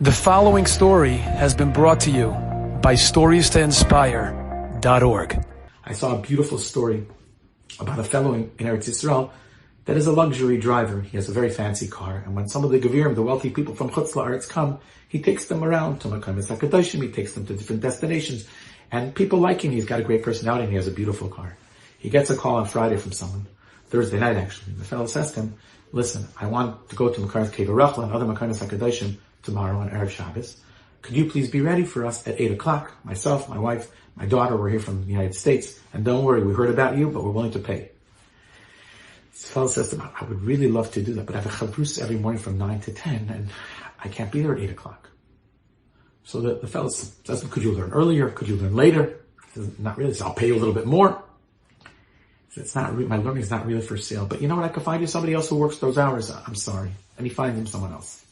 The following story has been brought to you by StoriesToInspire.org. I saw a beautiful story about a fellow in Eretz Yisrael that is a luxury driver. He has a very fancy car, and when some of the Gevirim, the wealthy people from Chutz La'aretz come, he takes them around to Makamis HaKadoshim, he takes them to different destinations, and people like him. He's got a great personality and he has a beautiful car. He gets a call on Friday from someone, Thursday night actually. The fellow says to him, listen, I want to go to Makamis Kevarachla and other Makamis HaKadoshim tomorrow on Erev Shabbos. Could you please be ready for us at 8 o'clock? Myself, my wife, my daughter, we're here from the United States. And don't worry, we heard about you, but we're willing to pay. This fellow says to him, I would really love to do that, but I have a chavrus every morning from 9 to 10, and I can't be there at 8 o'clock. So the fellow says, could you learn earlier? Could you learn later? He says, not really. So I'll pay you a little bit more. He says, my learning is not really for sale, but you know what? I could find you somebody else who works those hours. I'm sorry. And he finds him someone else.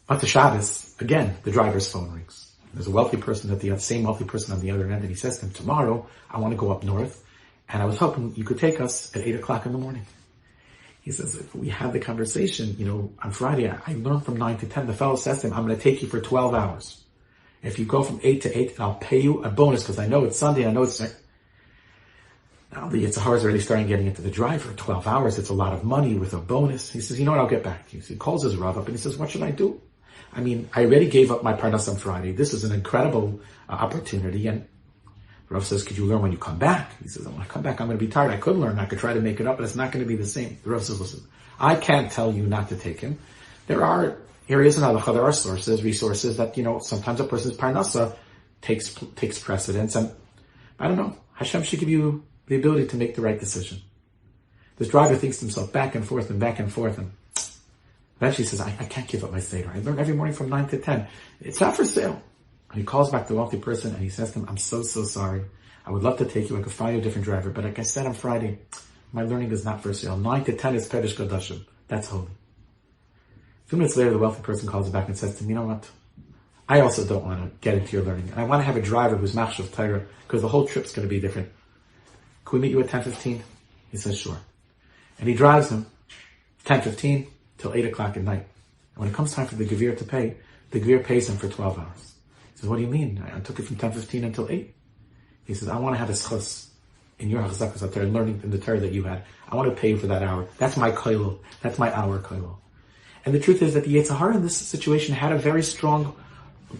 But the Shabbos, again, the driver's phone rings. There's a wealthy person same wealthy person on the other end, and he says to him, tomorrow, I want to go up north, and I was hoping you could take us at 8 o'clock in the morning. He says, if we had the conversation, on Friday, I learned from 9 to 10. The fellow says to him, I'm going to take you for 12 hours. If you go from 8 to 8, I'll pay you a bonus, because I know it's Sunday, I know it's... Now the Yitzhahar is already starting getting into the driver. 12 hours, it's a lot of money with a bonus. He says, you know what, I'll get back to you. So he calls his Rav up and he says, what should I do? I already gave up my parnas on Friday. This is an incredible opportunity. And Rav says, could you learn when you come back? He says, when I come back, I'm going to be tired. I could learn. I could try to make it up, but it's not going to be the same. The Rav says, listen, I can't tell you not to take him. There are areas in halacha, there are resources that, sometimes a person's parnasa takes precedence. And I don't know. Hashem should give you the ability to make the right decision. This driver thinks to himself back and forth. And eventually he says, I can't give up my Seder. I learn every morning from 9 to 10. It's not for sale. And he calls back the wealthy person and he says to him, I'm so sorry. I would love to take you. I could find you a different driver. But like I said on Friday, my learning is not for sale. 9 to 10 is Kodesh Kodashim. That's holy. A few minutes later, the wealthy person calls back and says to him, you know what? I also don't want to get into your learning. And I want to have a driver who's machshav Torah because the whole trip's going to be different. Can we meet you at 10:15? He says, sure. And he drives him 10:15 till 8 o'clock at night. And when it comes time for the Gevir to pay, the Gevir pays him for 12 hours. He says, what do you mean? I took it from 10:15 until 8. He says, I want to have a schus in your Chazakos Torah, learning in the Torah that you had. I want to pay you for that hour. That's my koilo. That's my hour koilo. And the truth is that the Yitzhahar in this situation had a very strong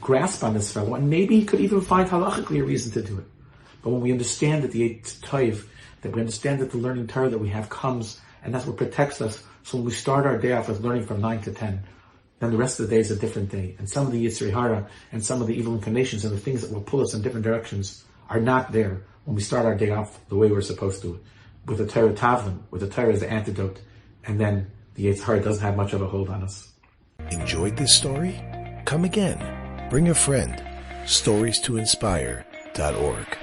grasp on this fellow, and maybe he could even find halachically a reason to do it. But when we understand that the Toiv, that we understand that the learning Torah that we have comes, and that's what protects us. So when we start our day off with learning from 9 to 10, then the rest of the day is a different day. And some of the Yitzri Hara and some of the evil inclinations and the things that will pull us in different directions are not there when we start our day off the way we're supposed to, with the Torah Tavlim, with the Torah as the antidote, and then the Yitzri Hara doesn't have much of a hold on us. Enjoyed this story? Come again. Bring a friend. StoriesToInspire.org